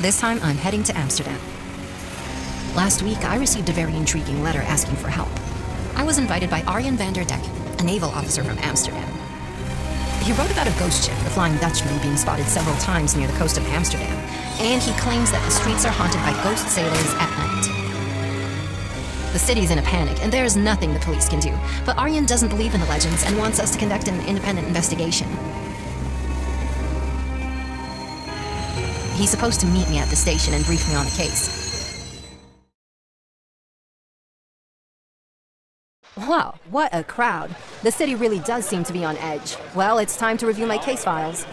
This time, I'm heading to Amsterdam. Last week, I received a very intriguing letter asking for help. I was invited by Arjen van der Dek, a naval officer from Amsterdam. He wrote about a ghost ship, the Flying Dutchman, being spotted several times near the coast of Amsterdam, and he claims that the streets are haunted by ghost sailors at night. The city's in a panic, and there's nothing the police can do, but Arjen doesn't believe in the legends and wants us to conduct an independent investigation. He's supposed to meet me at the station and brief me on the case. Wow, what a crowd. The city really does seem to be on edge. Well, it's time to review my case files.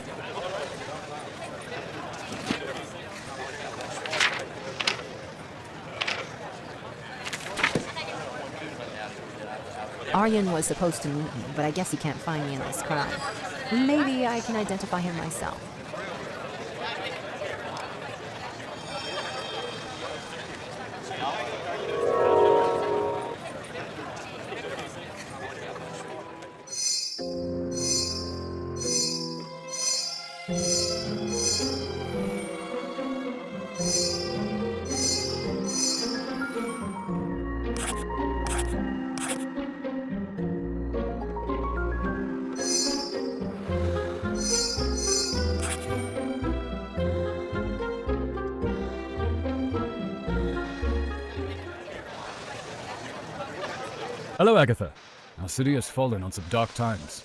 Arjen was supposed to meet me, but I guess he can't find me in this crowd. Maybe I can identify him myself. Hello, Agatha. Our city has fallen on some dark times.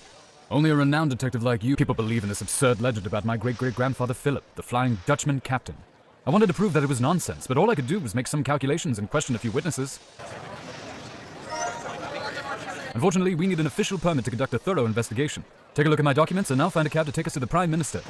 Only a renowned detective like you people believe in this absurd legend about my great-great-grandfather Philip, the Flying Dutchman captain. I wanted to prove that it was nonsense, but all I could do was make some calculations and question a few witnesses. Unfortunately, we need an official permit to conduct a thorough investigation. Take a look at my documents and I'll find a cab to take us to the Prime Minister.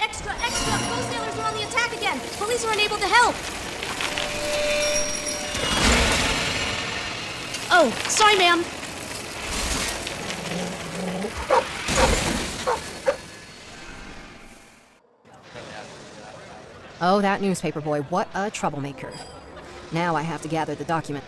Extra! Ghost sailors are on the attack again! Police are unable to help! Oh, sorry, ma'am. Oh, that newspaper boy, what a troublemaker. Now I have to gather the document.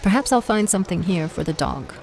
Perhaps I'll find something here for the dog.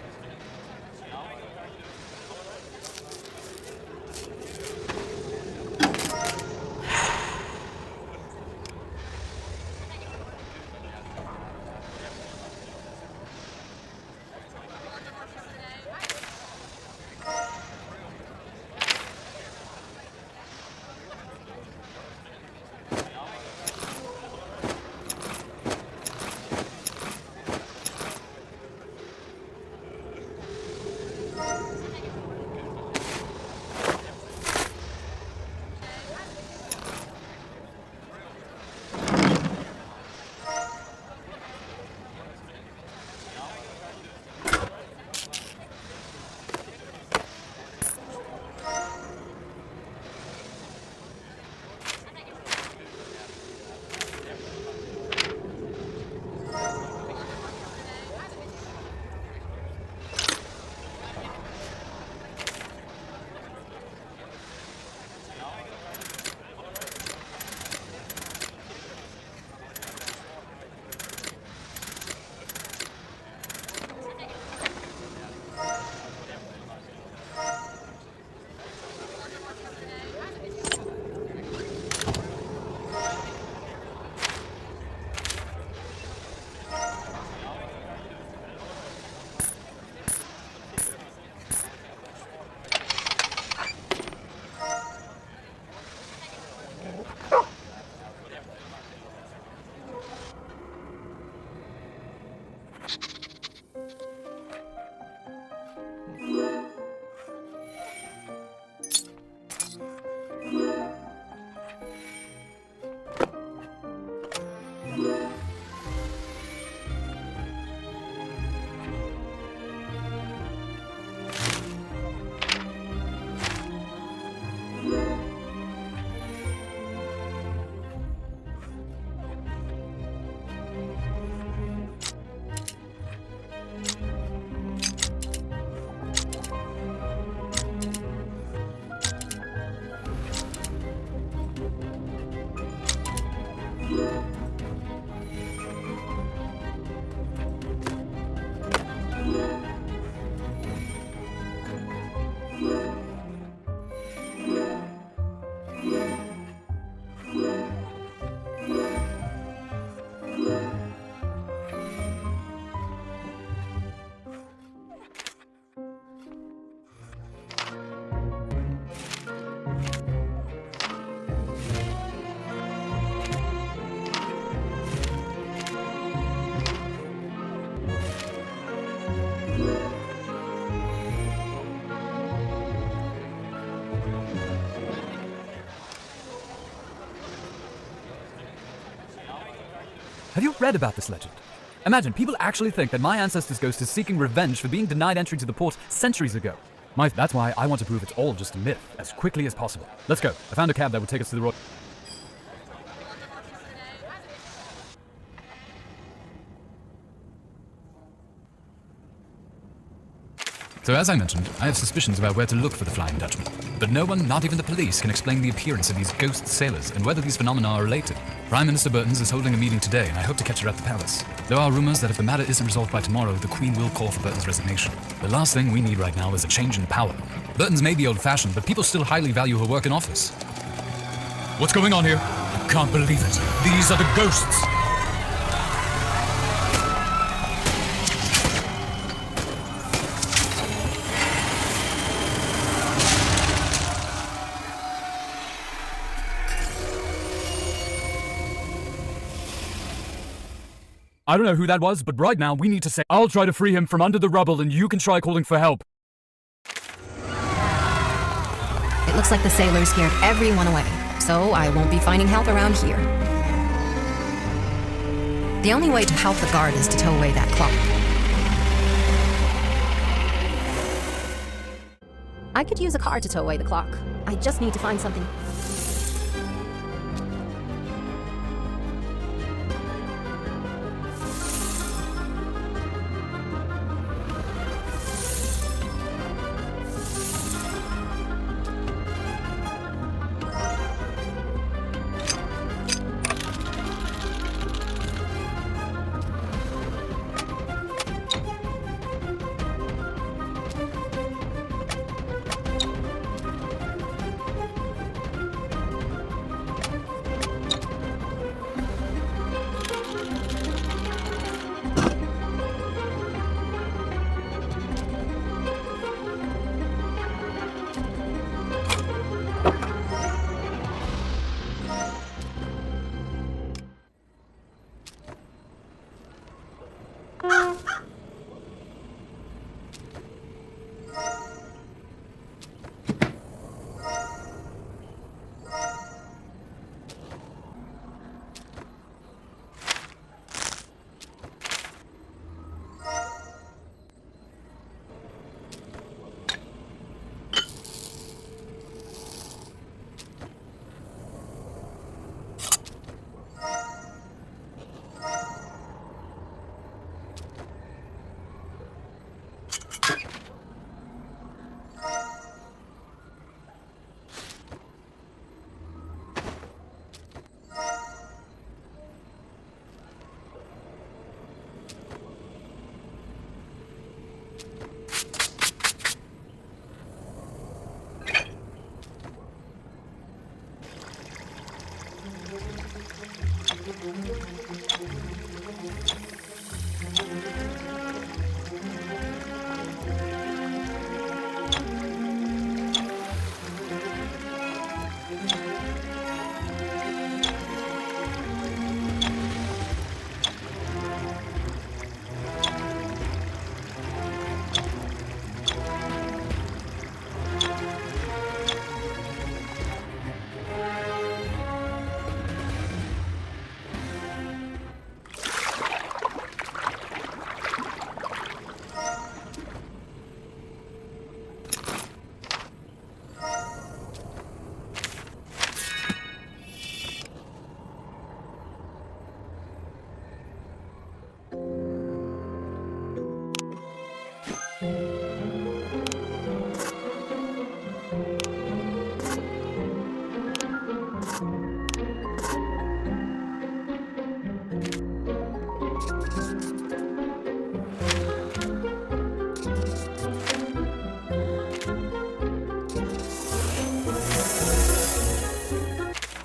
Have you read about this legend? Imagine, people actually think that my ancestor's ghost is seeking revenge for being denied entry to the port centuries ago. That's why I want to prove it's all just a myth, as quickly as possible. Let's go. I found a cab that would take us to the Royal... So as I mentioned, I have suspicions about where to look for the Flying Dutchman. But no one, not even the police, can explain the appearance of these ghost sailors and whether these phenomena are related. Prime Minister Burtons is holding a meeting today, and I hope to catch her at the palace. There are rumors that if the matter isn't resolved by tomorrow, the Queen will call for Burton's resignation. The last thing we need right now is a change in power. Burtons may be old-fashioned, but people still highly value her work in office. What's going on here? I can't believe it. These are the ghosts! I don't know who that was, but right now we need to say, I'll try to free him from under the rubble and you can try calling for help. It looks like the sailors scared everyone away, so I won't be finding help around here. The only way to help the guard is to tow away that clock. I could use a car to tow away the clock. I just need to find something.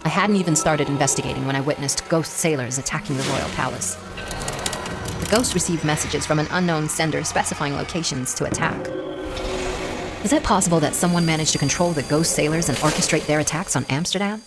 I hadn't even started investigating when I witnessed ghost sailors attacking the royal palace. The ghost received messages from an unknown sender specifying locations to attack. Is it possible that someone managed to control the ghost sailors and orchestrate their attacks on Amsterdam?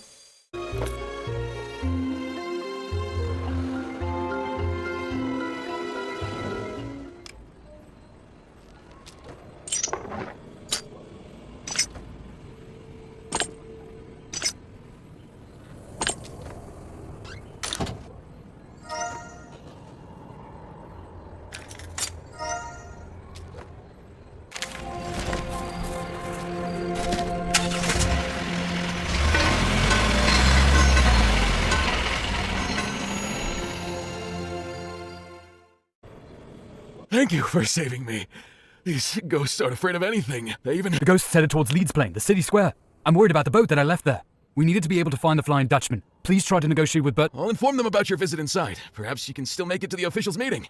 Thank you for saving me. These ghosts aren't afraid of anything. They even— The ghost headed towards Leeds Plain, the city square. I'm worried about the boat that I left there. We needed to be able to find the Flying Dutchman. Please try to negotiate with Bert. I'll inform them about your visit inside. Perhaps you can still make it to the officials' meeting.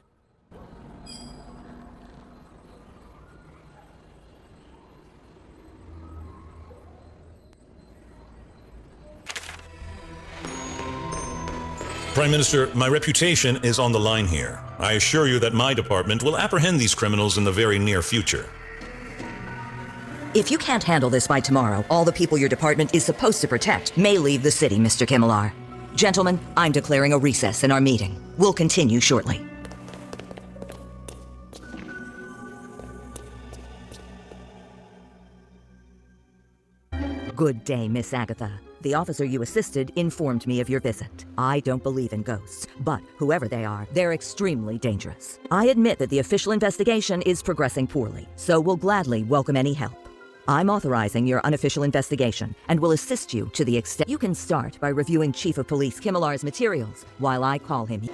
Prime Minister, my reputation is on the line here. I assure you that my department will apprehend these criminals in the very near future. If you can't handle this by tomorrow, all the people your department is supposed to protect may leave the city, Mr. Kimmelar. Gentlemen, I'm declaring a recess in our meeting. We'll continue shortly. Good day, Miss Agatha. The officer you assisted informed me of your visit. I don't believe in ghosts, but whoever they are, they're extremely dangerous. I admit that the official investigation is progressing poorly, so we'll gladly welcome any help. I'm authorizing your unofficial investigation and will assist you to the extent you can start by reviewing Chief of Police Kimmelar's materials while I call him.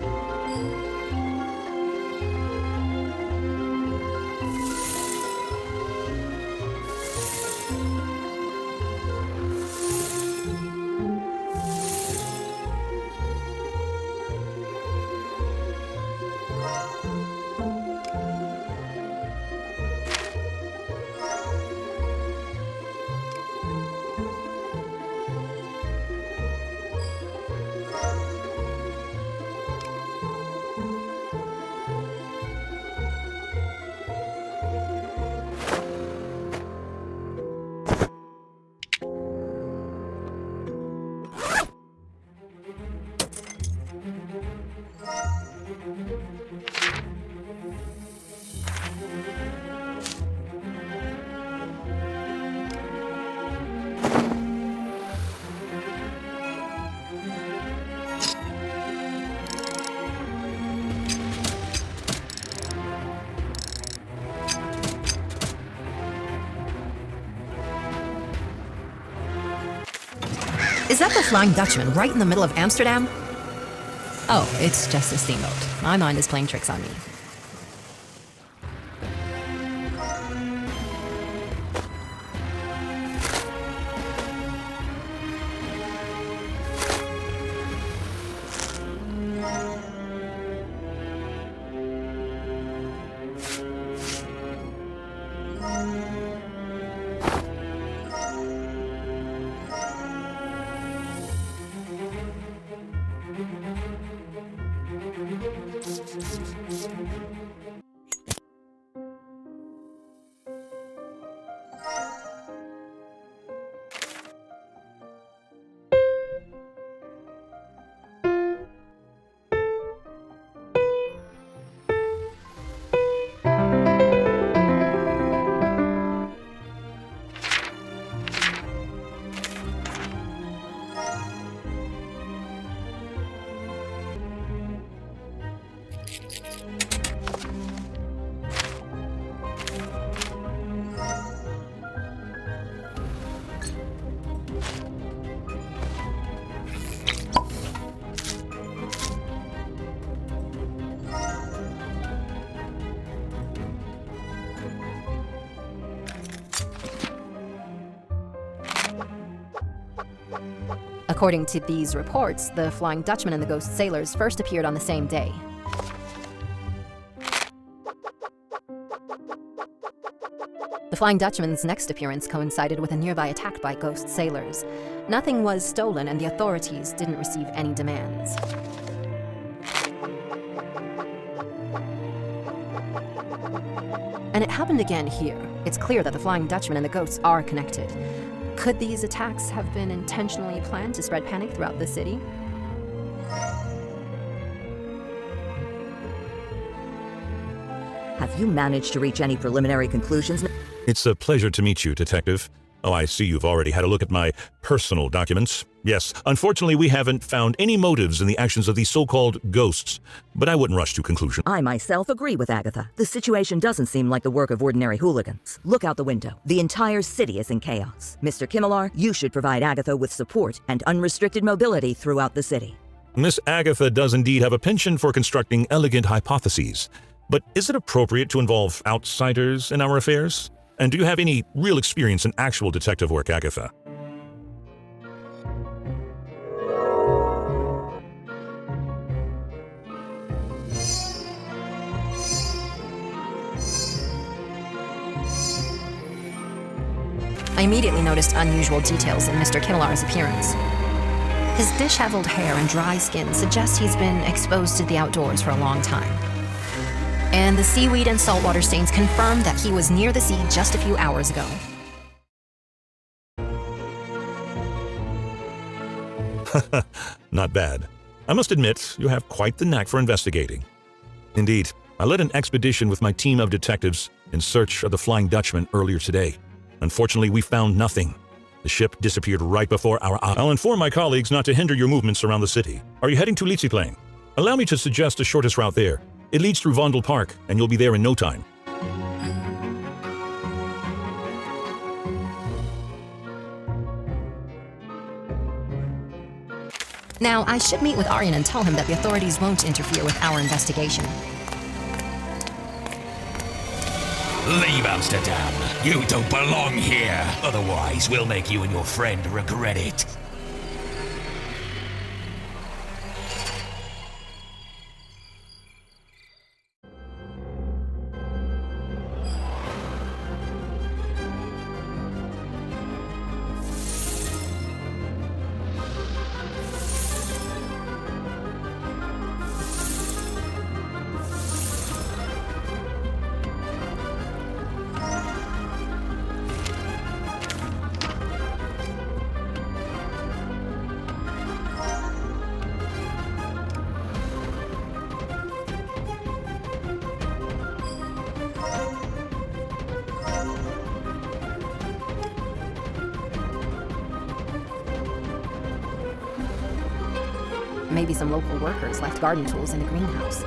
Is that the Flying Dutchman right in the middle of Amsterdam? Oh, it's just a steamboat. My mind is playing tricks on me. According to these reports, the Flying Dutchman and the Ghost Sailors first appeared on the same day. The Flying Dutchman's next appearance coincided with a nearby attack by ghost sailors. Nothing was stolen, and the authorities didn't receive any demands. And it happened again here. It's clear that the Flying Dutchman and the ghosts are connected. Could these attacks have been intentionally planned to spread panic throughout the city? Have you managed to reach any preliminary conclusions? It's a pleasure to meet you, Detective. Oh, I see you've already had a look at my personal documents. Yes, unfortunately we haven't found any motives in the actions of these so-called ghosts, but I wouldn't rush to conclusion. I myself agree with Agatha. The situation doesn't seem like the work of ordinary hooligans. Look out the window. The entire city is in chaos. Mr. Kimmelar, you should provide Agatha with support and unrestricted mobility throughout the city. Miss Agatha does indeed have a penchant for constructing elegant hypotheses, but is it appropriate to involve outsiders in our affairs? And do you have any real experience in actual detective work, Agatha? I immediately noticed unusual details in Mr. Kimmelar's appearance. His disheveled hair and dry skin suggest he's been exposed to the outdoors for a long time. And the seaweed and saltwater stains confirm that he was near the sea just a few hours ago. Not bad. I must admit, you have quite the knack for investigating. Indeed, I led an expedition with my team of detectives in search of the Flying Dutchman earlier today. Unfortunately, we found nothing. The ship disappeared right before our eyes. I'll inform my colleagues not to hinder your movements around the city. Are you heading to Litzeplein? Allow me to suggest the shortest route there. It leads through Vondel Park, and you'll be there in no time. Now, I should meet with Aryan and tell him that the authorities won't interfere with our investigation. Leave Amsterdam. You don't belong here. Otherwise, we'll make you and your friend regret it. Maybe some local workers left garden tools in the greenhouse.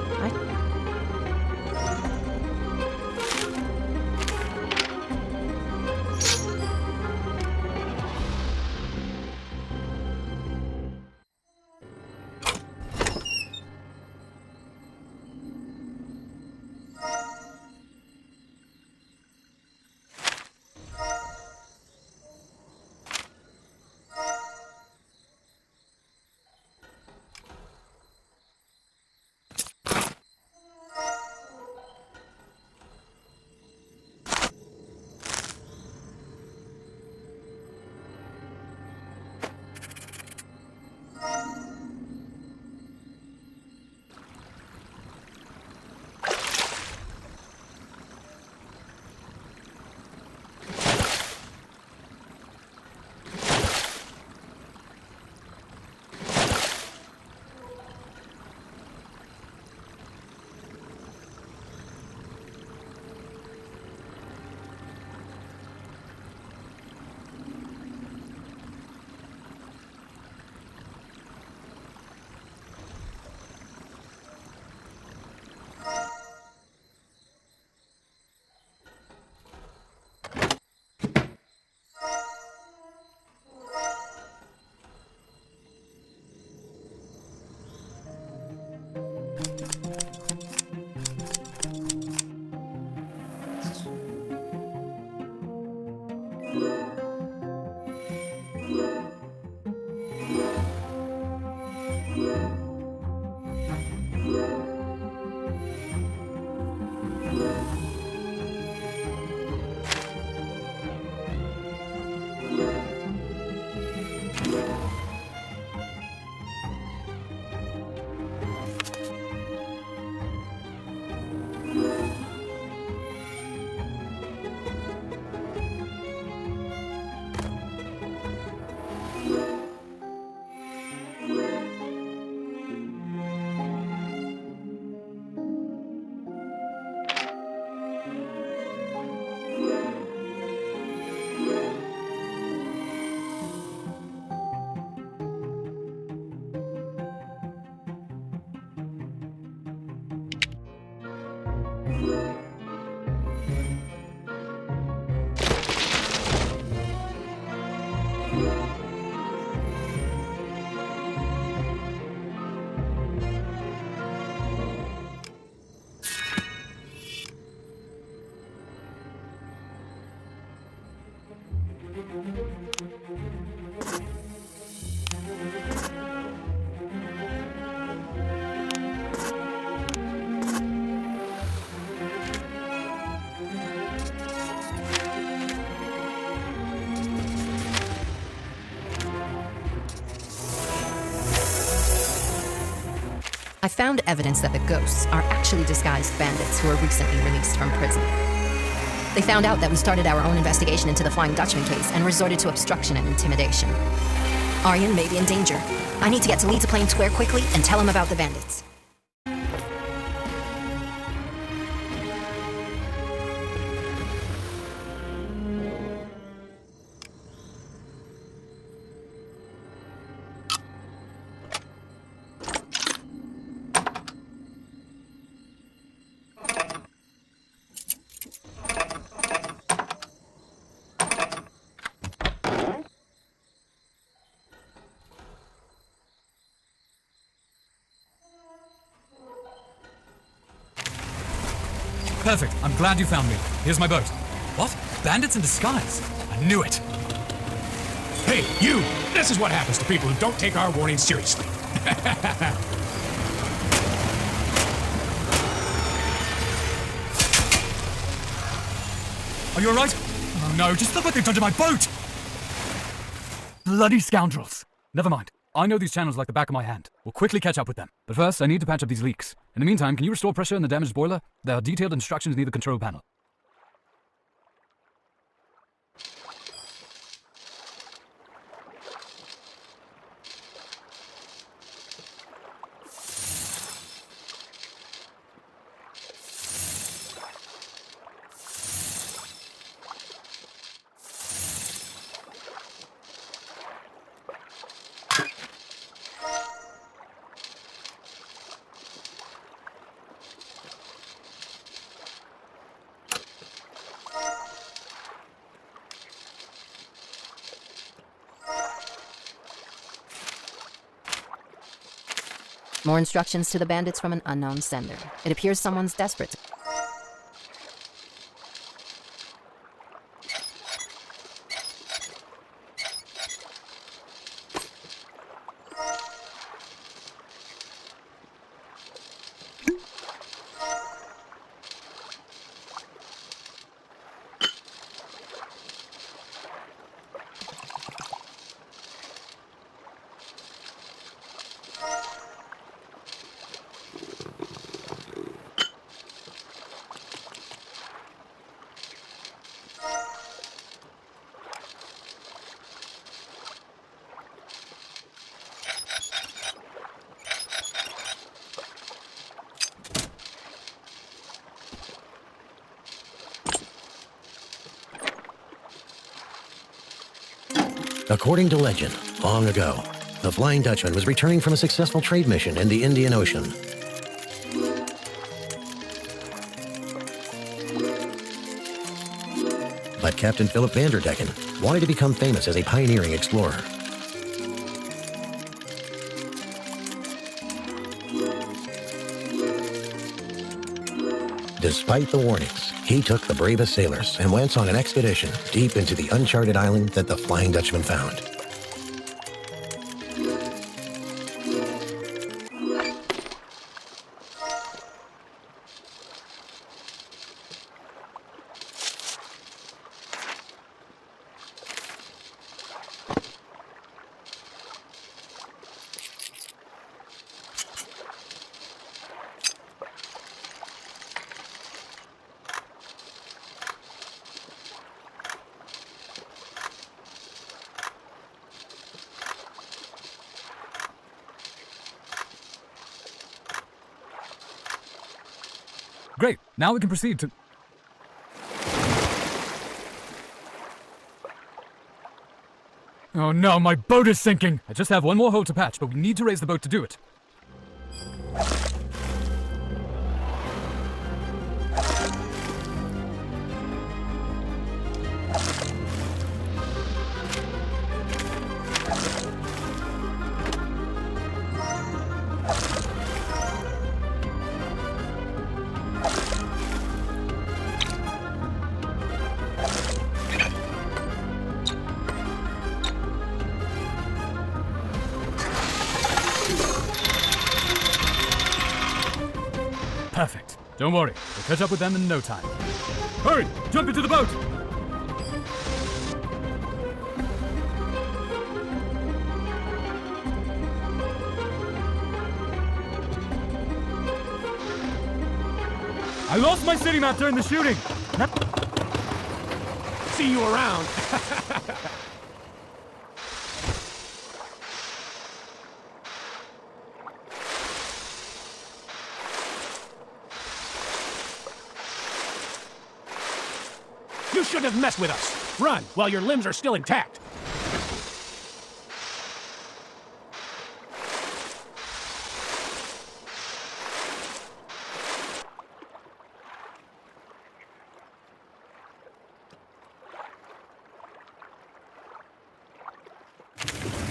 I found evidence that the ghosts are actually disguised bandits who were recently released from prison. They found out that we started our own investigation into the Flying Dutchman case and resorted to obstruction and intimidation. Aryan may be in danger. I need to get to Leeds Plain Square quickly and tell him about the bandits. Perfect. I'm glad you found me. Here's my boat. What? Bandits in disguise? I knew it. Hey, you! This is what happens to people who don't take our warning seriously. Are you alright? Oh no, just look what they've done to my boat! Bloody scoundrels. Never mind. I know these channels like the back of my hand. We'll quickly catch up with them. But first, I need to patch up these leaks. In the meantime, can you restore pressure in the damaged boiler? There are detailed instructions near the control panel. More instructions to the bandits from an unknown sender. It appears someone's desperate. According to legend, long ago, the Flying Dutchman was returning from a successful trade mission in the Indian Ocean. But Captain Philip Vanderdecken wanted to become famous as a pioneering explorer. Despite the warnings, he took the bravest sailors and went on an expedition deep into the uncharted island that the Flying Dutchman found. Great. Now we can proceed to... Oh no, my boat is sinking! I just have one more hole to patch, but we need to raise the boat to do it. Perfect. Don't worry, we'll catch up with them in no time. Hurry! Jump into the boat! I lost my city map during the shooting! See you around. You shouldn't have messed with us. Run while your limbs are still intact.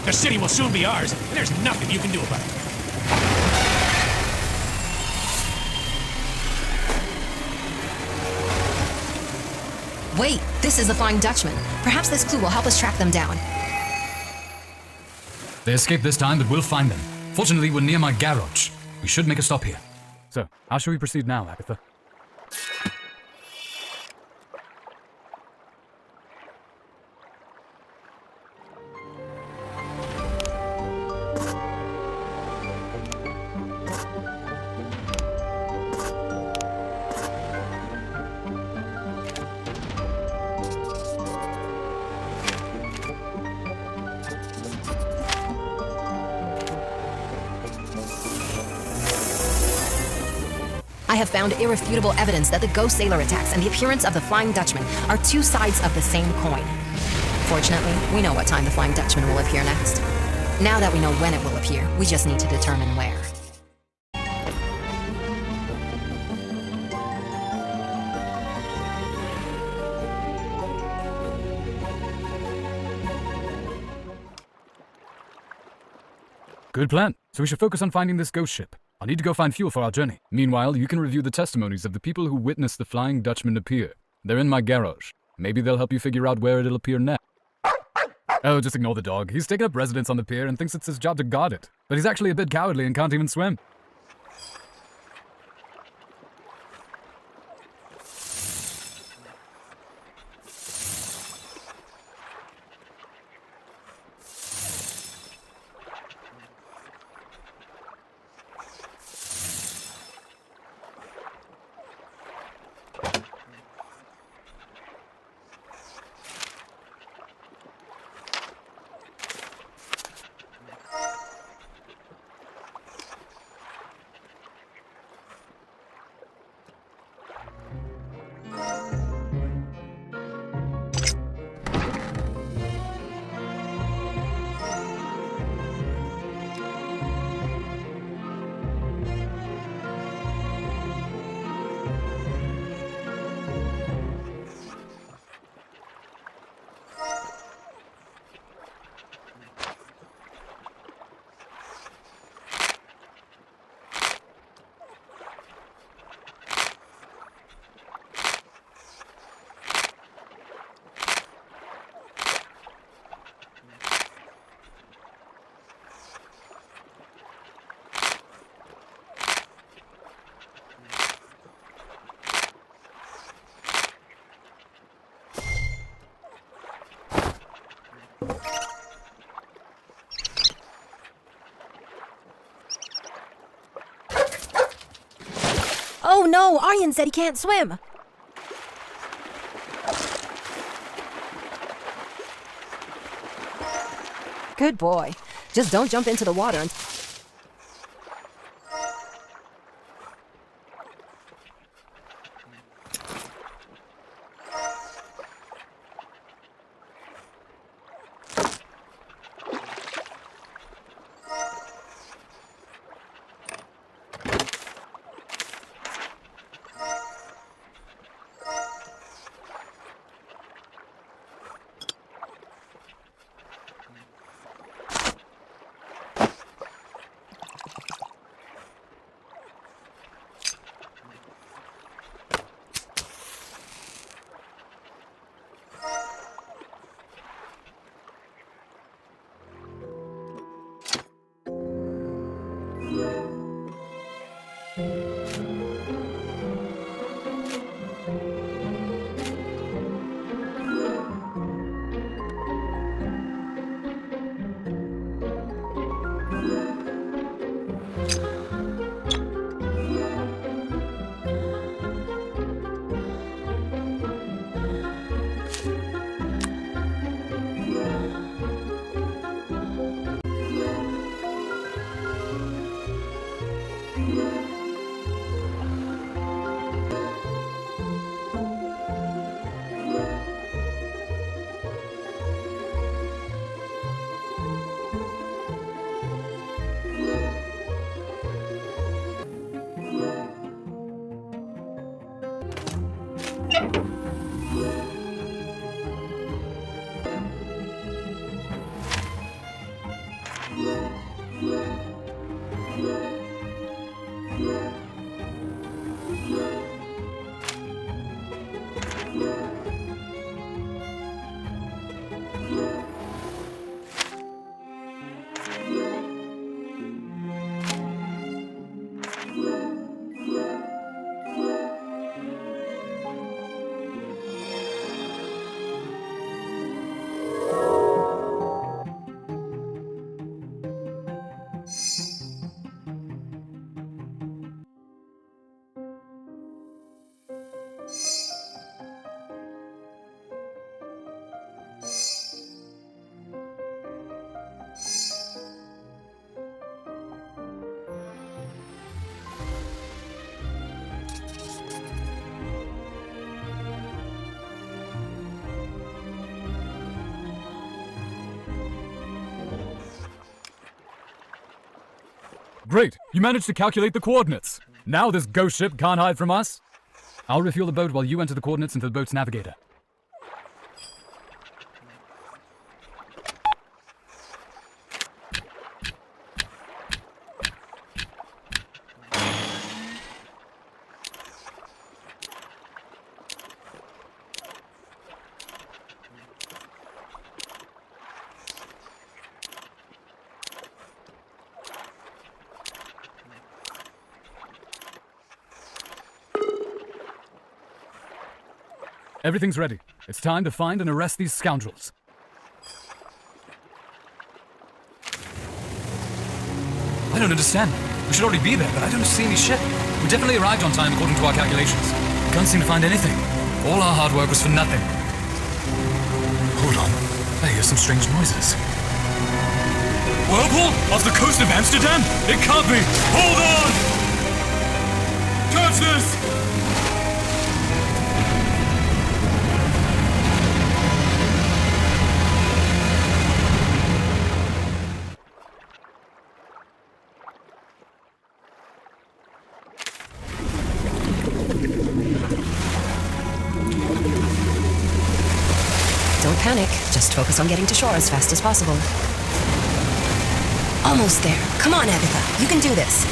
The city will soon be ours, and there's nothing you can do about it. Wait, this is the Flying Dutchman. Perhaps this clue will help us track them down. They escaped this time, but we'll find them. Fortunately, we're near my garage. We should make a stop here. So, how should we proceed now, Agatha? I have found irrefutable evidence that the ghost sailor attacks and the appearance of the Flying Dutchman are two sides of the same coin. Fortunately, we know what time the Flying Dutchman will appear next. Now that we know when it will appear, we just need to determine where. Good plan. So we should focus on finding this ghost ship. I'll need to go find fuel for our journey. Meanwhile, you can review the testimonies of the people who witnessed the Flying Dutchman appear. They're in my garage. Maybe they'll help you figure out where it'll appear next. Oh, just ignore the dog. He's taken up residence on the pier and thinks it's his job to guard it. But he's actually a bit cowardly and can't even swim. Oh no, Aryan said he can't swim. Good boy. Just don't jump into the water and... Great! You managed to calculate the coordinates! Now this ghost ship can't hide from us! I'll refuel the boat while you enter the coordinates into the boat's navigator. Everything's ready. It's time to find and arrest these scoundrels. I don't understand. We should already be there, but I don't see any ship. We definitely arrived on time according to our calculations. We can't seem to find anything. All our hard work was for nothing. Hold on. I hear some strange noises. Whirlpool? Off the coast of Amsterdam? It can't be! Hold on! Catch this! Don't panic. Just focus on getting to shore as fast as possible. Almost there. Come on, Agatha. You can do this.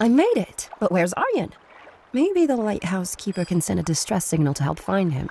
I made it. But where's Arjen? Maybe the lighthouse keeper can send a distress signal to help find him.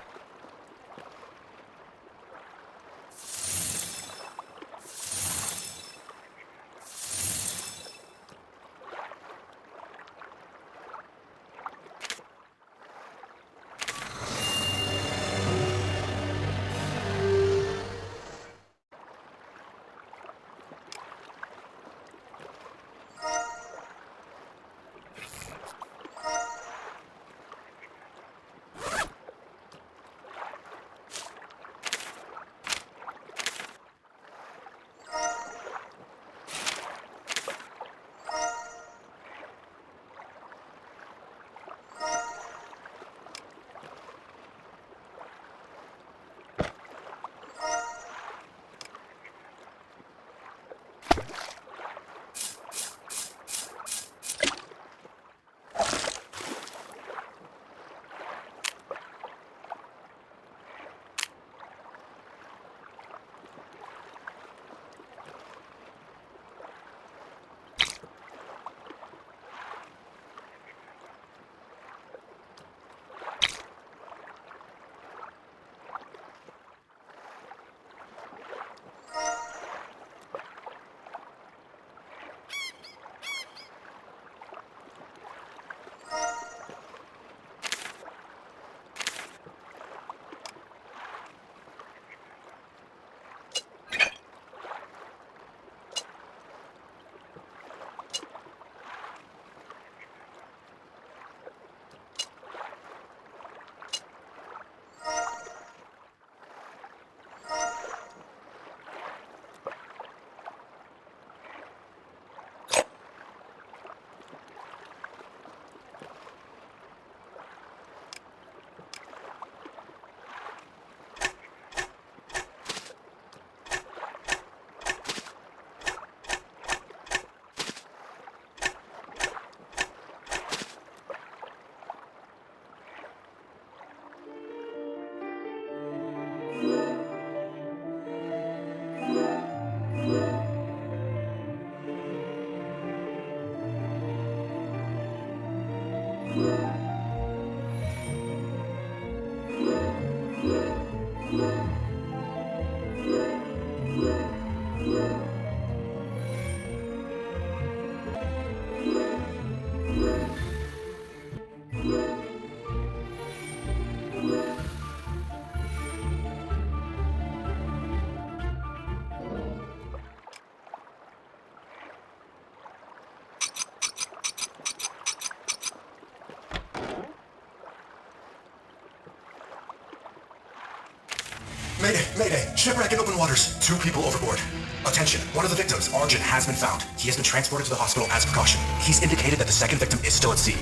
Mayday! Mayday! Shipwreck in open waters. 2 people overboard. Attention, one of the victims, Arjun, has been found. He has been transported to the hospital as a precaution. He's indicated that the second victim is still at sea.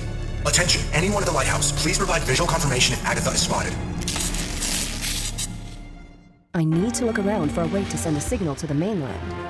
Attention, anyone at the lighthouse, please provide visual confirmation if Agatha is spotted. I need to look around for a way to send a signal to the mainland.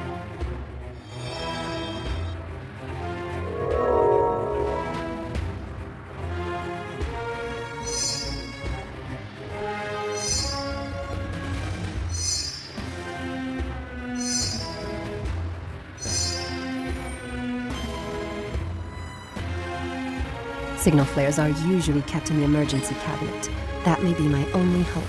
Signal flares are usually kept in the emergency cabinet. That may be my only hope.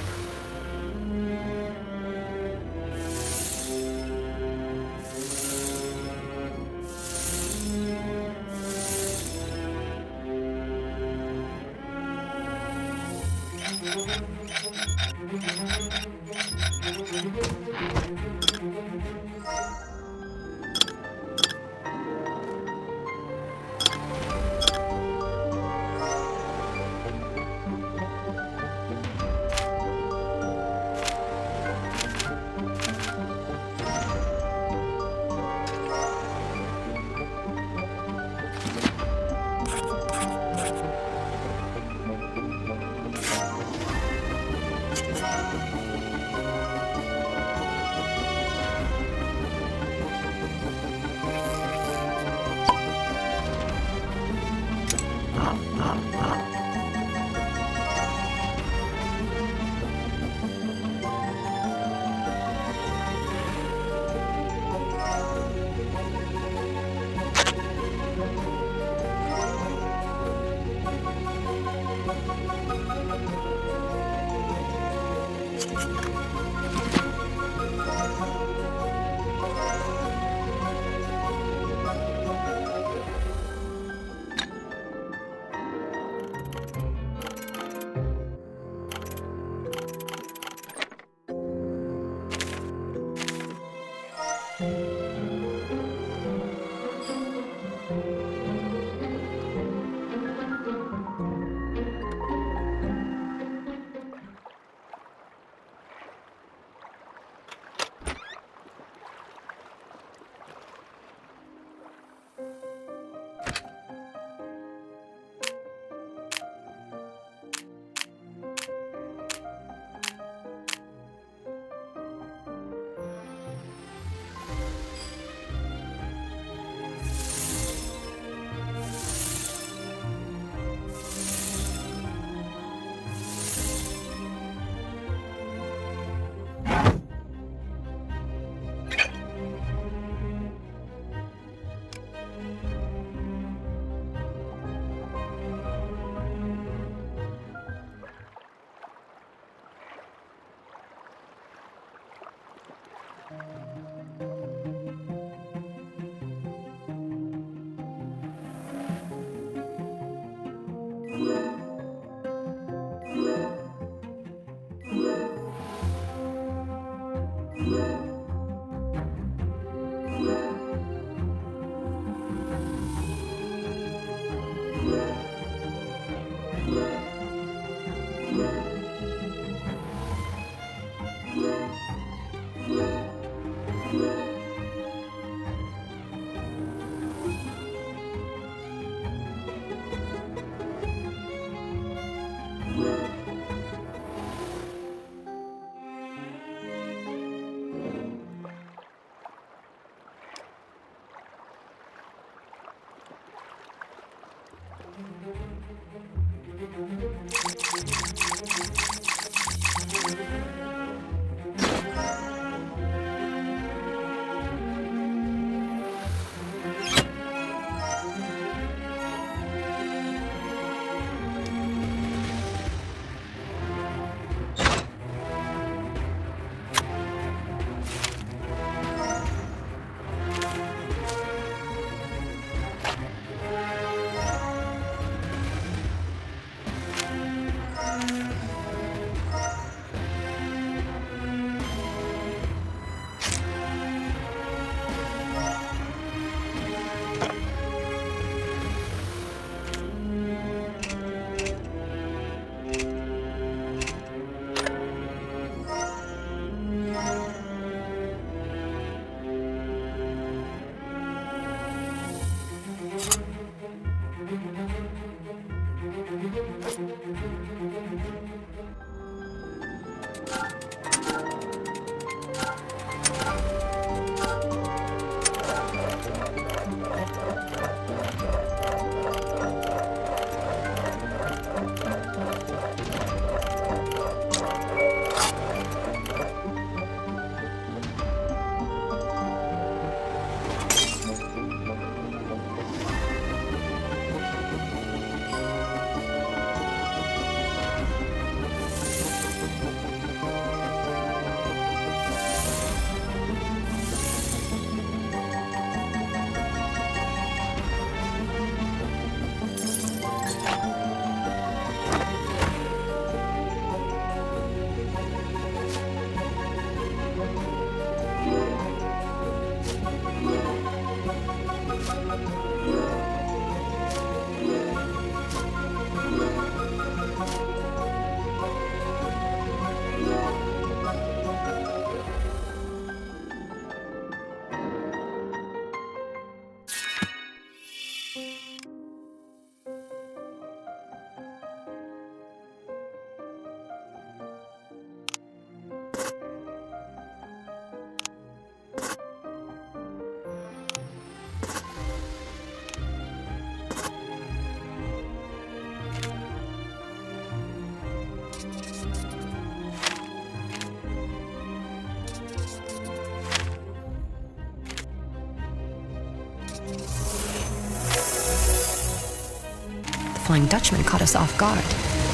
Flying Dutchman caught us off guard.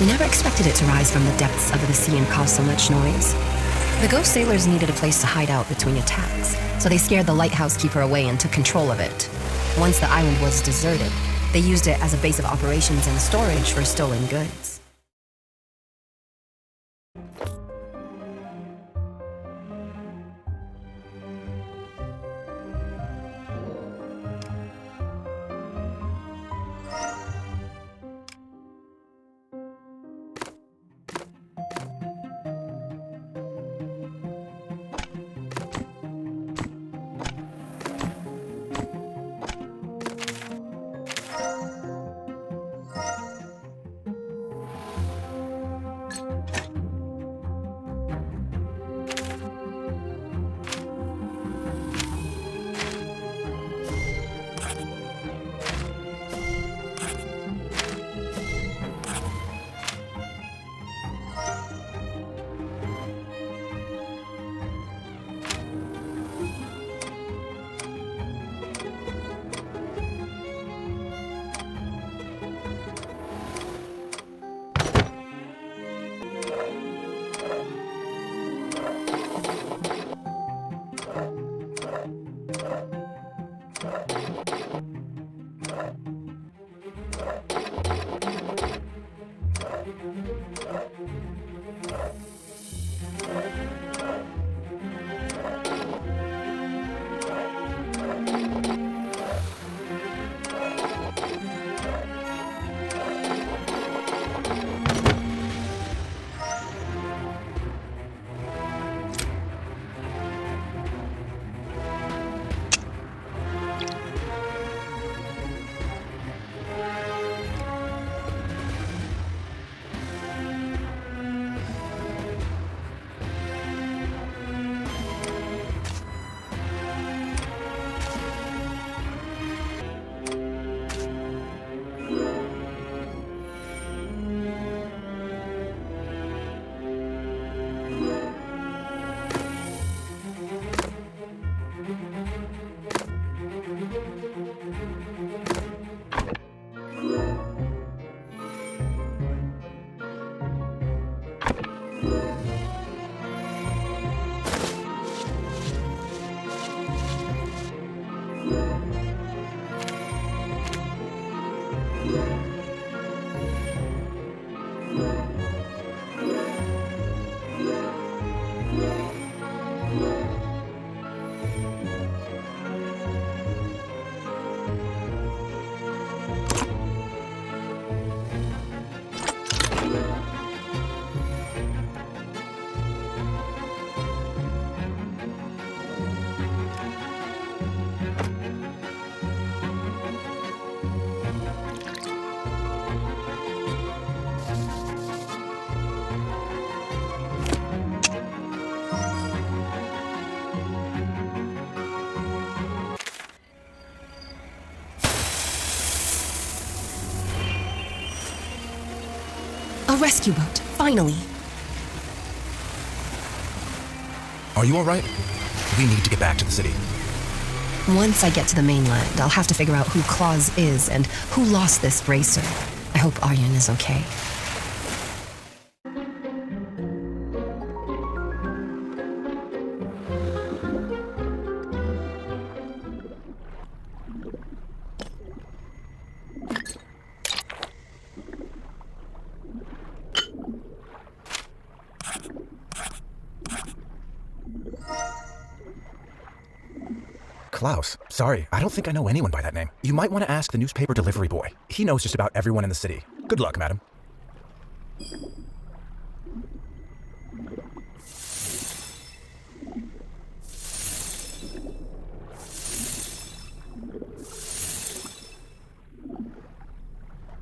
We never expected it to rise from the depths of the sea and cause so much noise. The ghost sailors needed a place to hide out between attacks, so they scared the lighthouse keeper away and took control of it. Once the island was deserted, they used it as a base of operations and storage for stolen goods. A rescue boat, finally. Are you alright? We need to get back to the city. Once I get to the mainland, I'll have to figure out who Claus is and who lost this bracer. I hope Aryan is okay. Klaus. Sorry, I don't think I know anyone by that name. You might want to ask the newspaper delivery boy. He knows just about everyone in the city. Good luck, madam.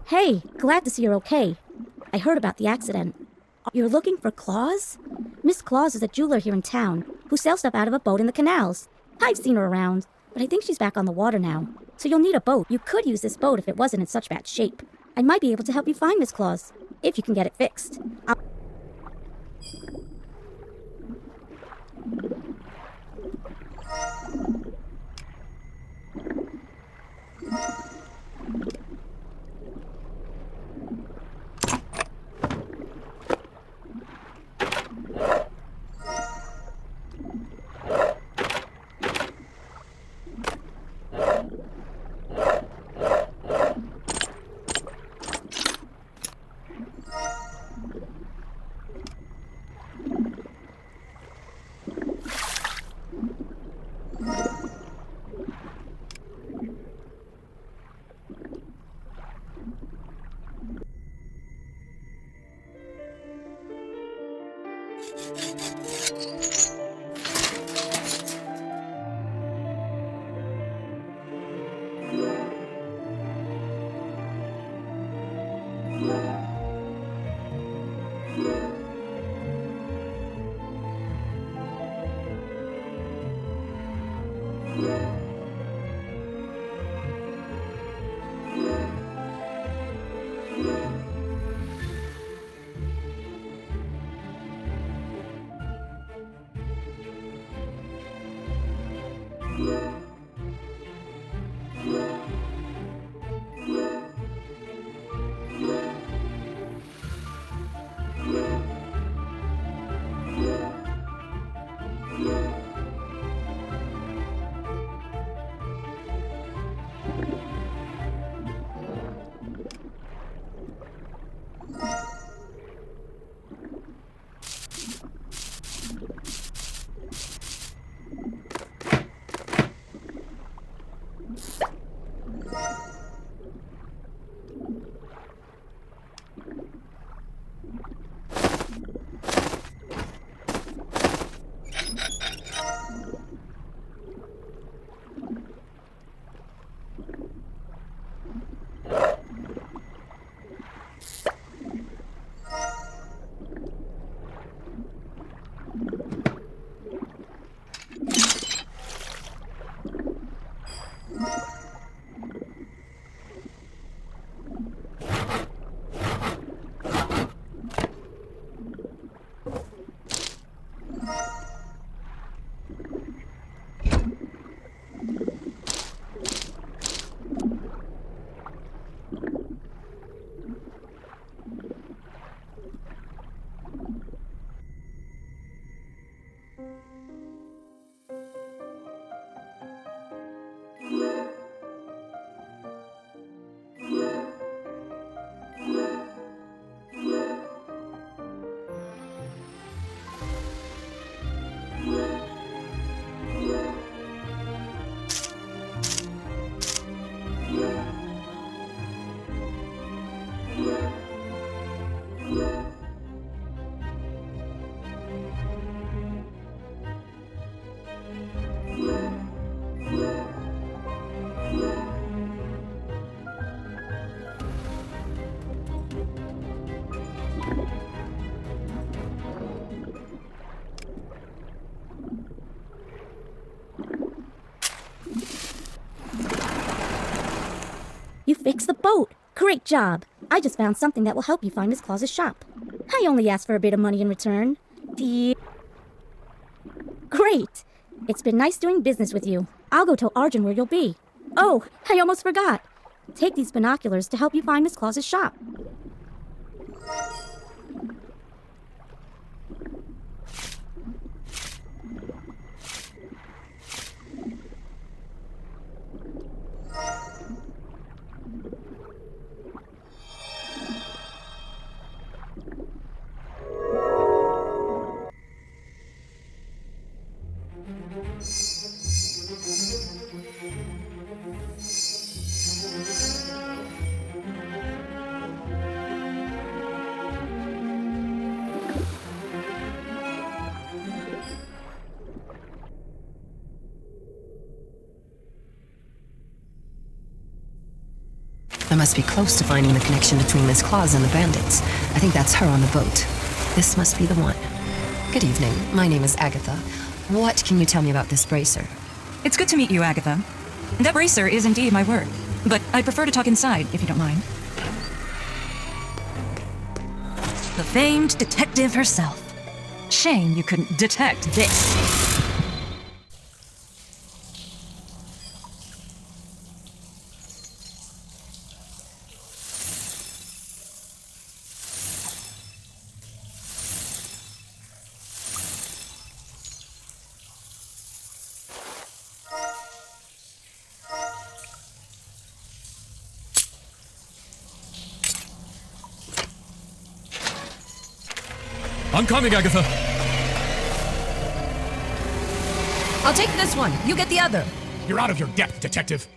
Hey, glad to see you're okay. I heard about the accident. You're looking for Claus? Miss Claus is a jeweler here in town who sells stuff out of a boat in the canals. I've seen her around, but I think she's back on the water now. So you'll need a boat. You could use this boat if it wasn't in such bad shape. I might be able to help you find Miss Claus, if you can get it fixed. You fixed the boat! Great job! I just found something that will help you find Miss Claus's shop. I only asked for a bit of money in return. Great! It's been nice doing business with you. I'll go tell Arjun where you'll be. Oh, I almost forgot. Take these binoculars to help you find Miss Claus's shop. I must be close to finding the connection between Miss Claus and the bandits. I think that's her on the boat. This must be the one. Good evening. My name is Agatha. What can you tell me about this bracer? It's good to meet you, Agatha. That bracer is indeed my work, but I'd prefer to talk inside, if you don't mind. The famed detective herself. Shame you couldn't detect this. I'm coming, Agatha. I'll take this one. You get the other. You're out of your depth, detective.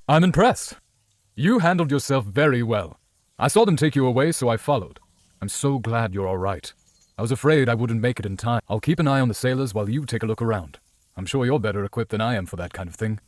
I'm impressed. You handled yourself very well. I saw them take you away, so I followed. I'm so glad you're all right. I was afraid I wouldn't make it in time. I'll keep an eye on the sailors while you take a look around. I'm sure you're better equipped than I am for that kind of thing.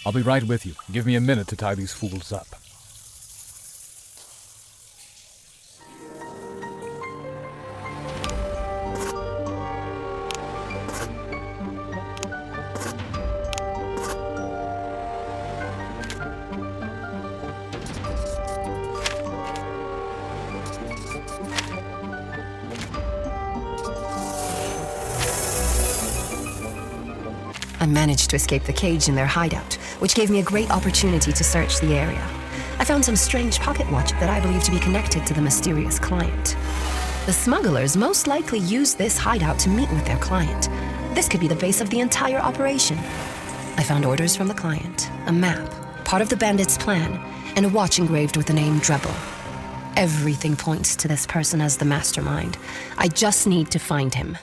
I'll be right with you. Give me a minute to tie these fools up. I managed to escape the cage in their hideout, which gave me a great opportunity to search the area. I found some strange pocket watch that I believe to be connected to the mysterious client. The smugglers most likely used this hideout to meet with their client. This could be the base of the entire operation. I found orders from the client, a map, part of the bandits' plan, and a watch engraved with the name Drebel. Everything points to this person as the mastermind. I just need to find him.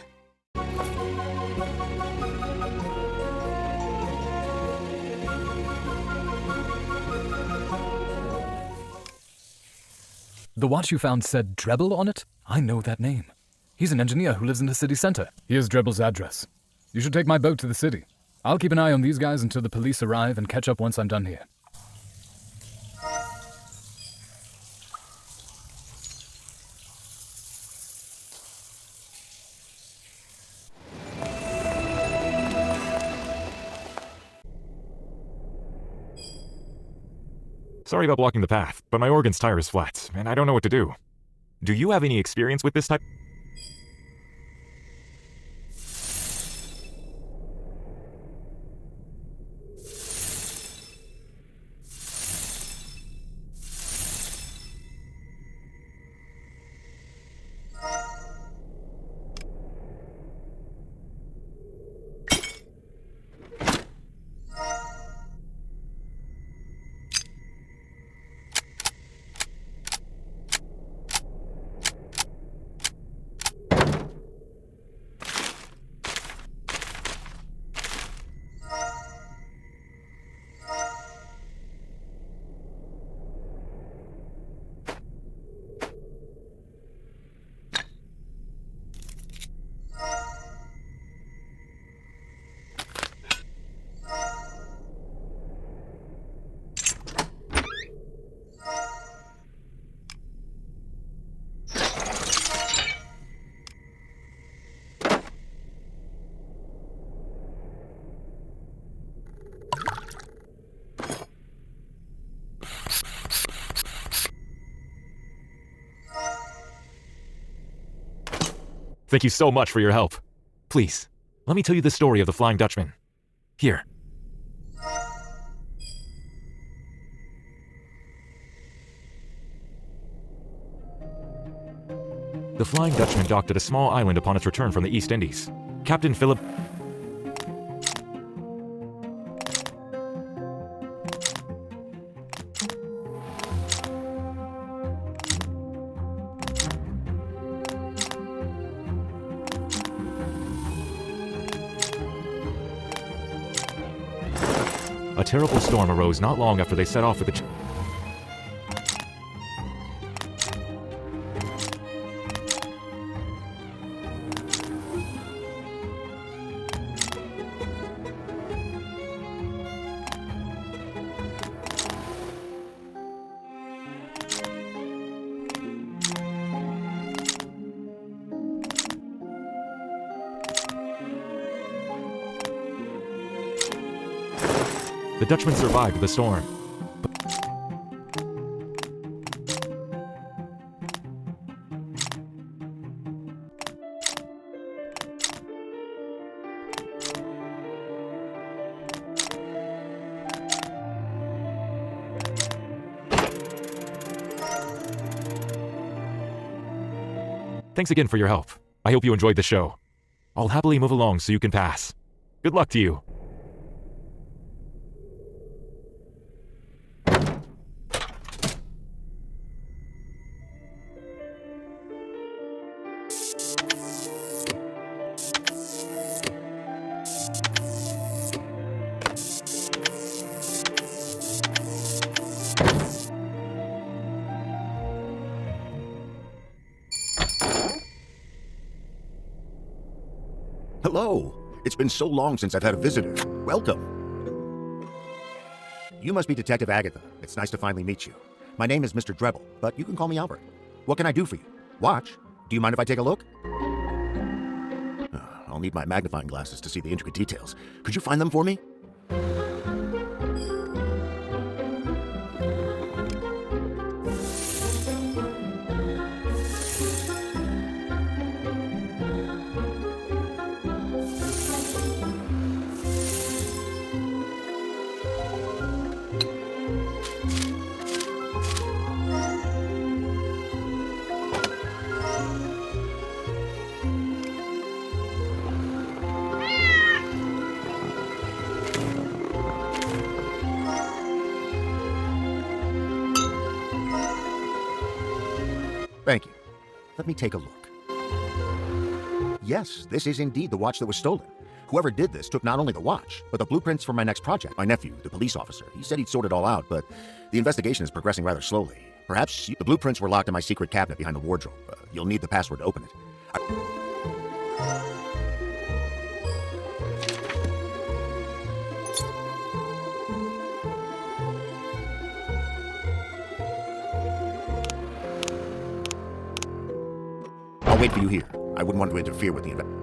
The watch you found said Drebel on it? I know that name. He's an engineer who lives in the city center. Here's Drebel's address. You should take my boat to the city. I'll keep an eye on these guys until the police arrive and catch up once I'm done here. Sorry about blocking the path, but my organ's tire is flat, and I don't know what to do. Do you have any experience with this type? Thank you so much for your help. Please, let me tell you the story of the Flying Dutchman. Here. The Flying Dutchman docked at a small island upon its return from the East Indies. Captain Philip... A terrible storm arose not long after they set off with the... The Dutchman survived the storm. Thanks again for your help. I hope you enjoyed the show. I'll happily move along so you can pass. Good luck to you. Hello. It's been so long since I've had a visitor. Welcome. You must be Detective Agatha. It's nice to finally meet you. My name is Mr. Drebble, but you can call me Albert. What can I do for you? Watch? Do you mind if I take a look? I'll need my magnifying glasses to see the intricate details. Could you find them for me? Thank you. Let me take a look. Yes, this is indeed the watch that was stolen. Whoever did this took not only the watch, but the blueprints for my next project. My nephew, the police officer, he said he'd sort it all out, but the investigation is progressing rather slowly. Perhaps the blueprints were locked in my secret cabinet behind the wardrobe. You'll need the password to open it. I'll wait for you here. I wouldn't want to interfere with the investigation.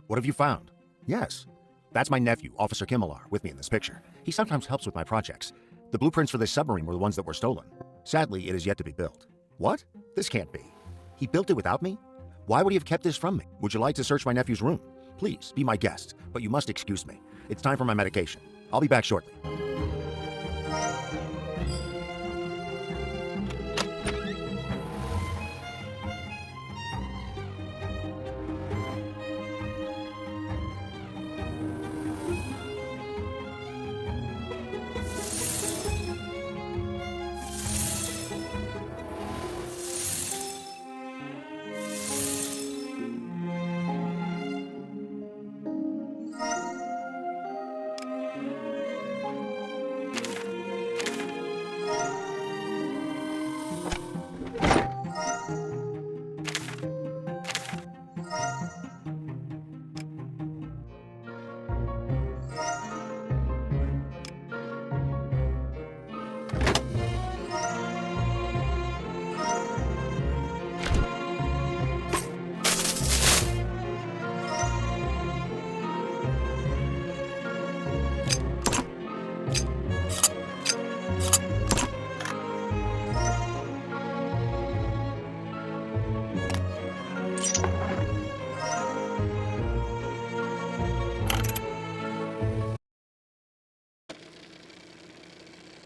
What have you found? Yes. That's my nephew, Officer Kimmelar, with me in this picture. He sometimes helps with my projects. The blueprints for this submarine were the ones that were stolen. Sadly, it is yet to be built. What? This can't be. He built it without me? Why would he have kept this from me? Would you like to search my nephew's room? Please, be my guest, but you must excuse me. It's time for my medication. I'll be back shortly.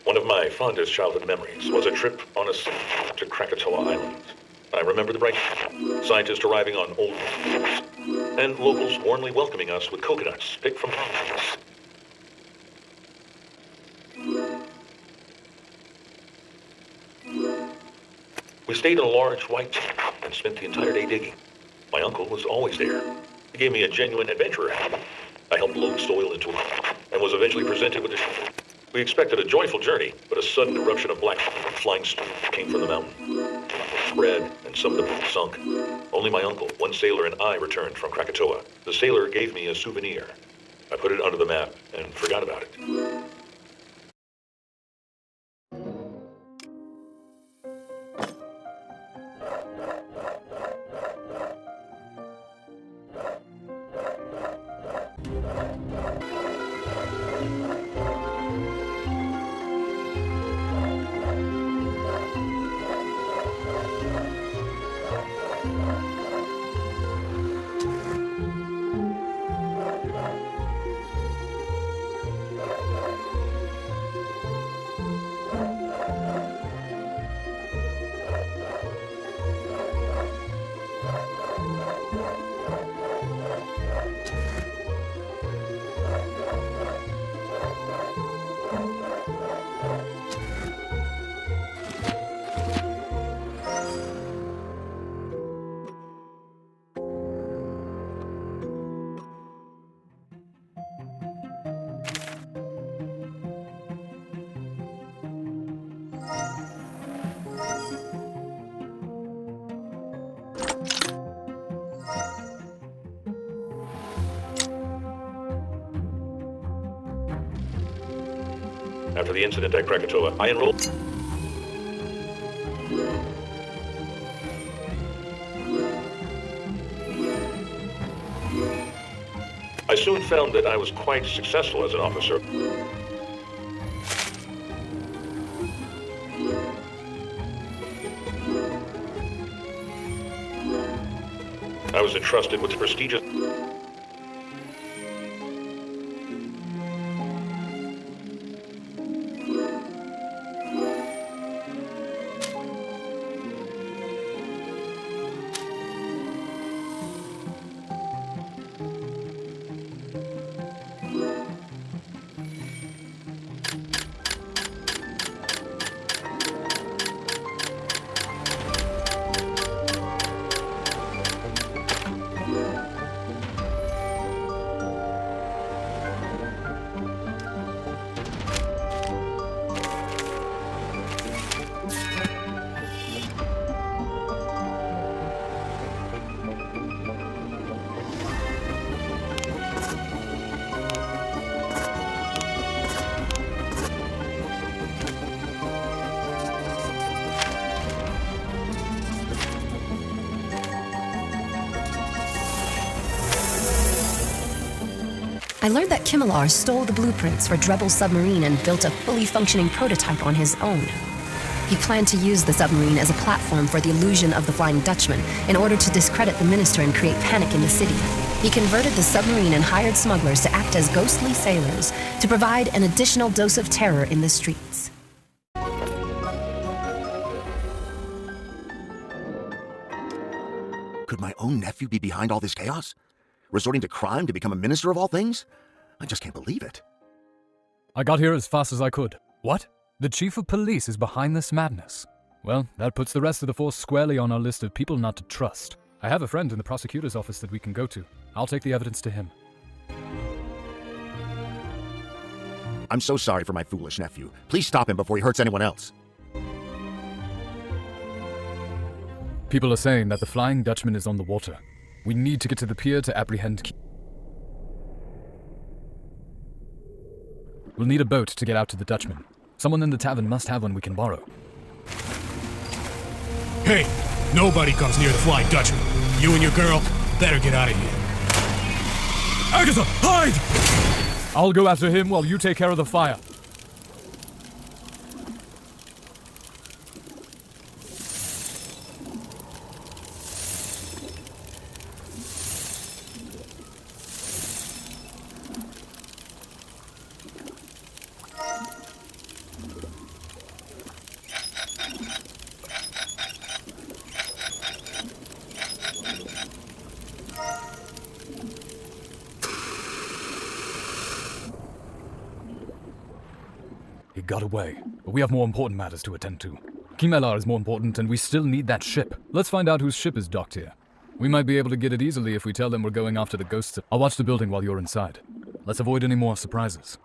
One of my fondest childhood memories was a trip on a to Krakatoa Island. I remember the bright scientists arriving on old and locals warmly welcoming us with coconuts picked from palm trees. We stayed in a large white tent and spent the entire day digging. My uncle was always there. He gave me a genuine adventurer hat. I helped load soil into it and was eventually presented with a We expected a joyful journey, but a sudden eruption of black flying smoke came from the mountain. Spread, and some of the boats sunk. Only my uncle, one sailor, and I returned from Krakatoa. The sailor gave me a souvenir. I put it under the map and forgot about it. After the incident at Krakatoa, I enrolled. I soon found that I was quite successful as an officer. I was entrusted with the prestigious I learned that Kimmelar stole the blueprints for Drebel's submarine and built a fully functioning prototype on his own. He planned to use the submarine as a platform for the illusion of the Flying Dutchman in order to discredit the minister and create panic in the city. He converted the submarine and hired smugglers to act as ghostly sailors to provide an additional dose of terror in the streets. Could my own nephew be behind all this chaos? Resorting to crime to become a minister of all things? I just can't believe it. I got here as fast as I could. What? The chief of police is behind this madness. Well, that puts the rest of the force squarely on our list of people not to trust. I have a friend in the prosecutor's office that we can go to. I'll take the evidence to him. I'm so sorry for my foolish nephew. Please stop him before he hurts anyone else. People are saying that the Flying Dutchman is on the water. We need to get to the pier to apprehend. We'll need a boat to get out to the Dutchman. Someone in the tavern must have one we can borrow. Hey, nobody comes near the Flying Dutchman. You and your girl better get out of here. Agatha, hide! I'll go after him while you take care of the fire. He got away, but we have more important matters to attend to. Kimmelar is more important, and we still need that ship. Let's find out whose ship is docked here. We might be able to get it easily if we tell them we're going after the ghosts. I'll watch the building while you're inside. Let's avoid any more surprises.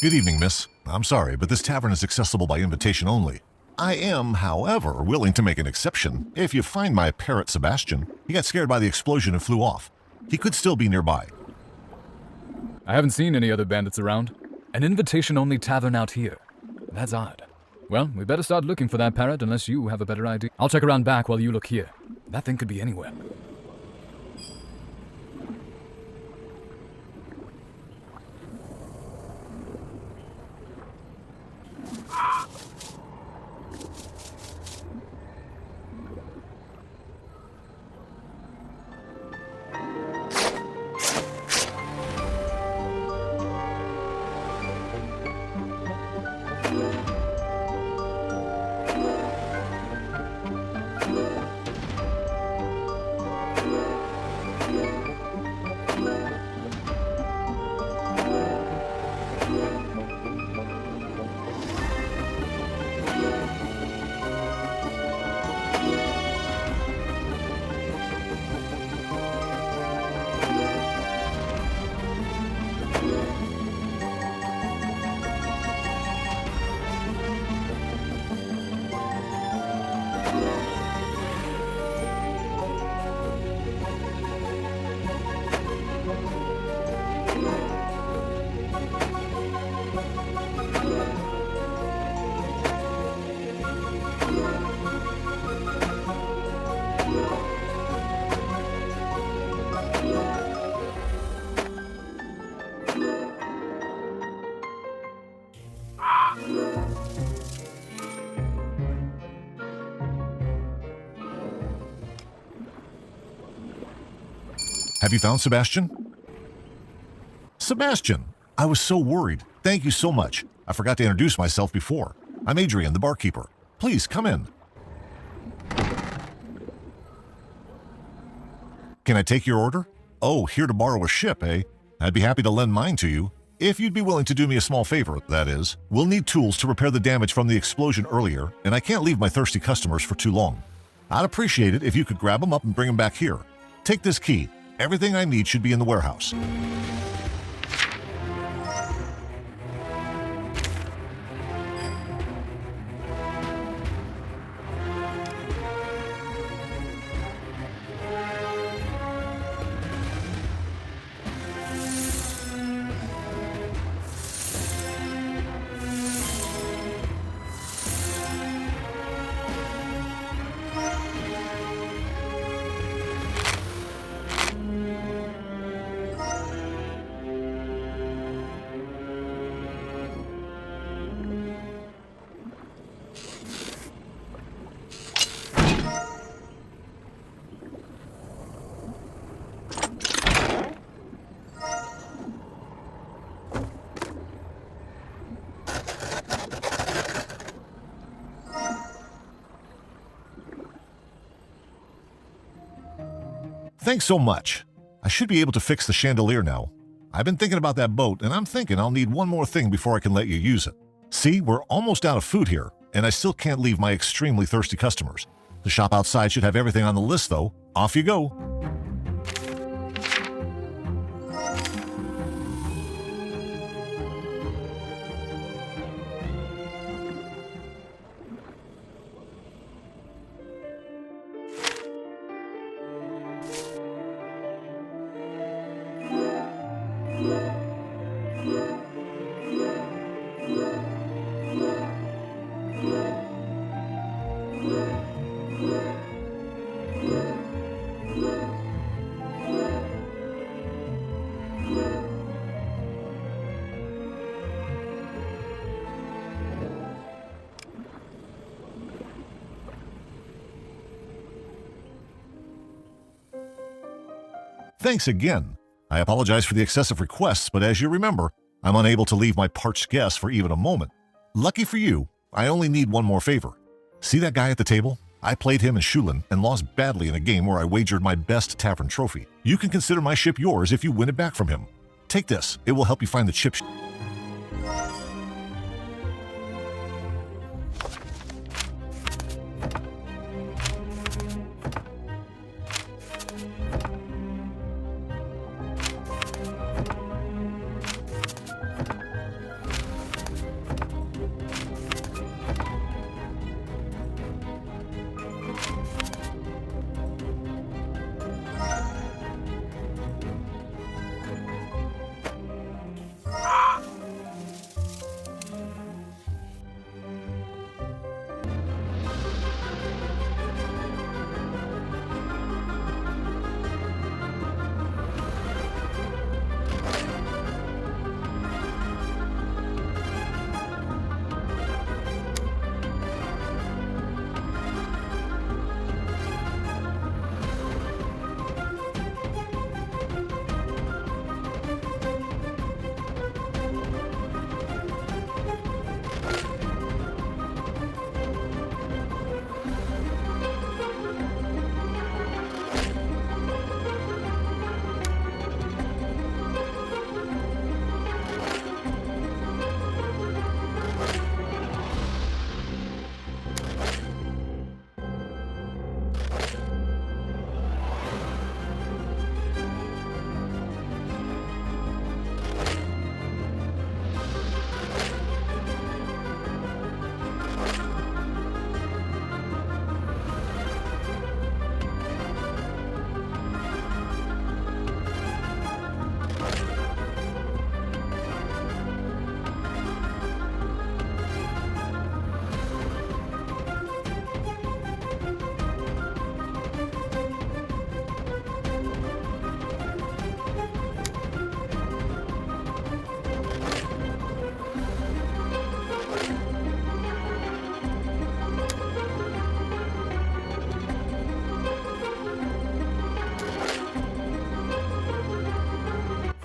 Good evening, miss. I'm sorry, but this tavern is accessible by invitation only. I am, however, willing to make an exception if you find my parrot Sebastian. He got scared by the explosion and flew off. He could still be nearby. I haven't seen any other bandits around. An invitation-only tavern out here. That's odd. Well, we better start looking for that parrot unless you have a better idea. I'll check around back while you look here. That thing could be anywhere. Have you found Sebastian? Sebastian! I was so worried. Thank you so much. I forgot to introduce myself before. I'm Adrian, the barkeeper. Please, come in. Can I take your order? Oh, here to borrow a ship, eh? I'd be happy to lend mine to you. If you'd be willing to do me a small favor, that is. We'll need tools to repair the damage from the explosion earlier, and I can't leave my thirsty customers for too long. I'd appreciate it if you could grab them up and bring them back here. Take this key. Everything I need should be in the warehouse. Thanks so much. I should be able to fix the chandelier now. I've been thinking about that boat, and I'm thinking I'll need one more thing before I can let you use it. See, we're almost out of food here, and I still can't leave my extremely thirsty customers. The shop outside should have everything on the list, though. Off you go. Thanks again. I apologize for the excessive requests, but as you remember, I'm unable to leave my parched guests for even a moment. Lucky for you, I only need one more favor. See that guy at the table? I played him in Shulin and lost badly in a game where I wagered my best tavern trophy. You can consider my ship yours if you win it back from him. Take this. It will help you find the chip.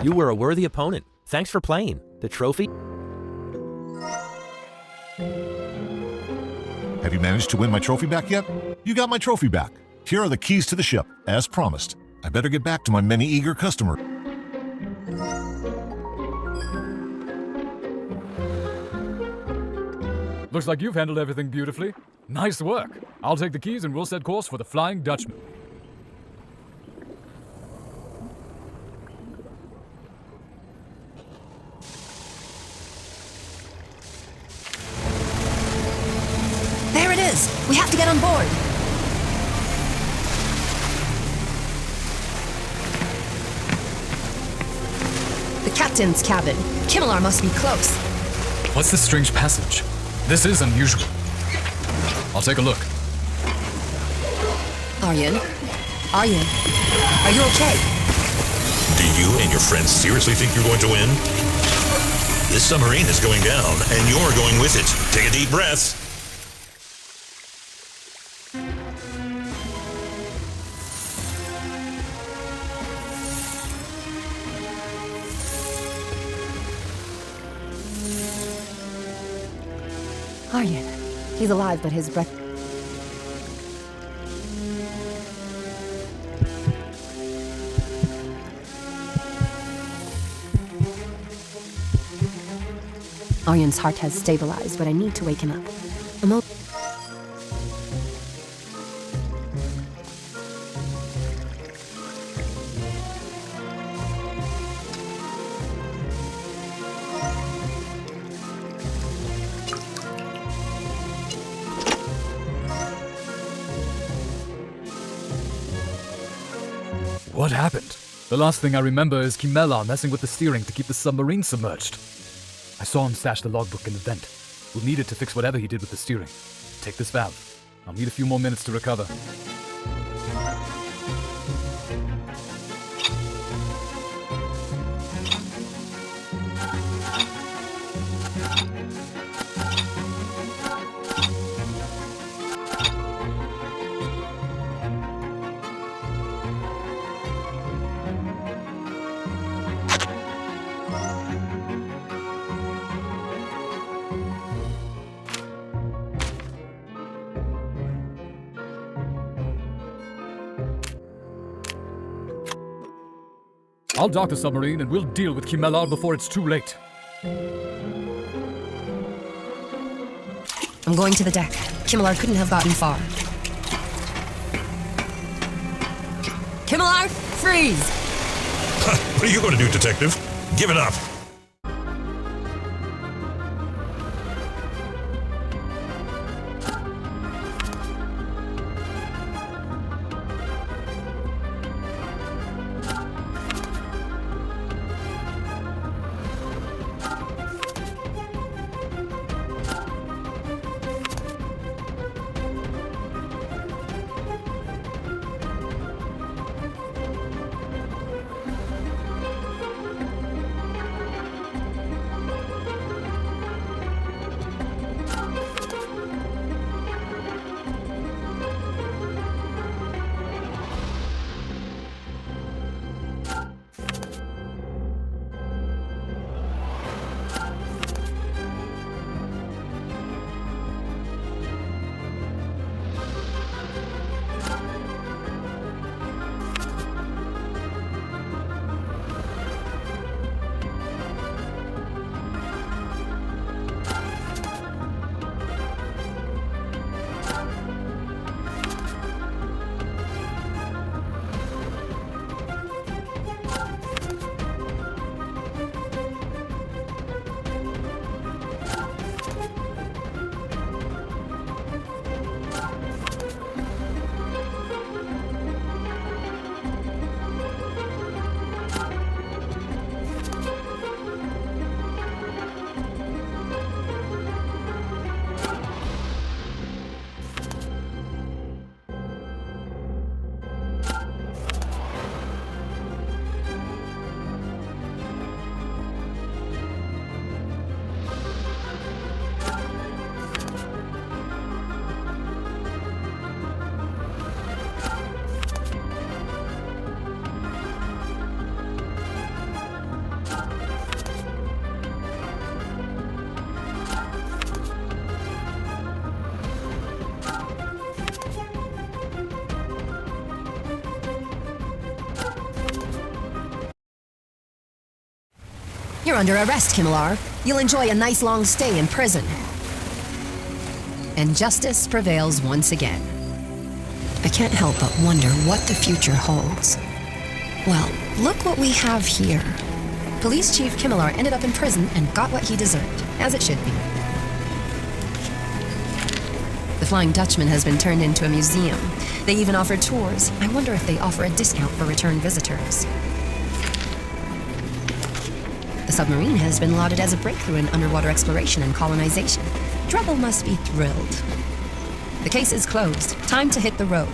You were a worthy opponent. Thanks for playing. The trophy? Have you managed to win my trophy back yet? You got my trophy back. Here are the keys to the ship, as promised. I better get back to my many eager customers. Looks like you've handled everything beautifully. Nice work. I'll take the keys and we'll set course for the Flying Dutchman. There it is! We have to get on board! The captain's cabin. Kimmelar must be close. What's this strange passage? This is unusual. I'll take a look. Aryan? Aryan? Are you okay? Do you and your friends seriously think you're going to win? This submarine is going down, and you're going with it. Take a deep breath. Aryan. He's alive, but his breath... Aryan's heart has stabilized, but I need to wake him up. What happened? The last thing I remember is Kimela messing with the steering to keep the submarine submerged. I saw him stash the logbook in the vent. We'll need it to fix whatever he did with the steering. Take this valve. I'll need a few more minutes to recover. I'll dock the submarine and we'll deal with Kimela before it's too late. I'm going to the deck. Kimmelar couldn't have gotten far. Kimmelar, freeze! What are you going to do, detective? Give it up. You're under arrest, Kimmelar. You'll enjoy a nice long stay in prison. And justice prevails once again. I can't help but wonder what the future holds. Well, look what we have here. Police Chief Kimmelar ended up in prison and got what he deserved, as it should be. The Flying Dutchman has been turned into a museum. They even offer tours. I wonder if they offer a discount for return visitors. The submarine has been lauded as a breakthrough in underwater exploration and colonization. Drebel must be thrilled. The case is closed. Time to hit the road.